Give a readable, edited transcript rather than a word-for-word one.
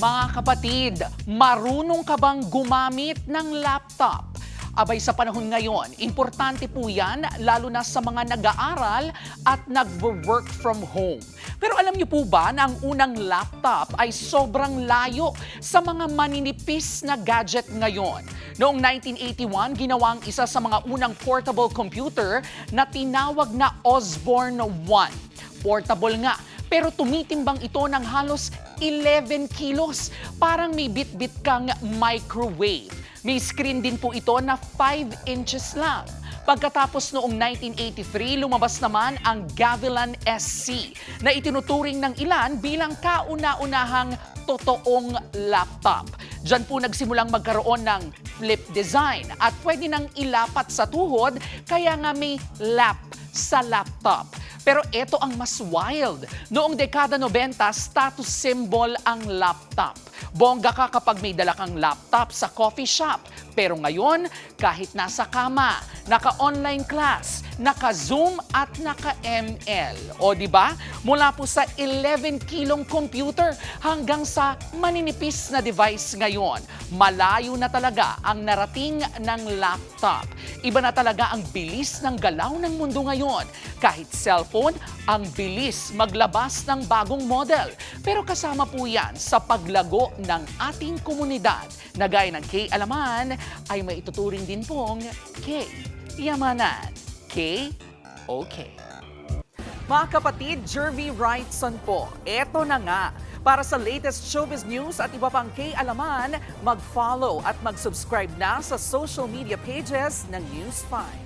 Mga kapatid, marunong ka bang gumamit ng laptop? Abay sa panahon ngayon, importante po yan lalo na sa mga nag-aaral at nag-work from home. Pero alam niyo po ba na ang unang laptop ay sobrang layo sa mga maninipis na gadget ngayon? Noong 1981, ginawa ang isa sa mga unang portable computer na tinawag na Osborne 1. Portable nga, pero tumitimbang ito ng halos 11 kilos. Parang may bit-bit kang microwave. May screen din po ito na 5 inches lang. Pagkatapos noong 1983, lumabas naman ang Gavilan SC na itinuturing ng ilan bilang kauna-unahang totoong laptop. Diyan po nagsimulang magkaroon ng flip design at pwede nang ilapat sa tuhod kaya nga may lap sa laptop. Pero ito ang mas wild. Noong dekada 90, status symbol ang laptop. Bongga ka kapag may dala kang laptop sa coffee shop. Pero ngayon, kahit nasa kama, naka-online class, naka-Zoom at naka-ML. O di ba? Mula po sa 11 kilong computer hanggang sa maninipis na device ngayon. Malayo na talaga ang narating ng laptop. Iba na talaga ang bilis ng galaw ng mundo ngayon. Kahit cellphone, ang bilis maglabas ng bagong model. Pero kasama po yan sa paglago ng ating komunidad na gaya ng K-Alaman ay maituturing din pong K-Yamanan. K-OK. Mga kapatid, Jervy Wrightson po. Eto na nga. Para sa latest showbiz news at iba pang K-Alaman, mag-follow at mag-subscribe na sa social media pages ng News 5.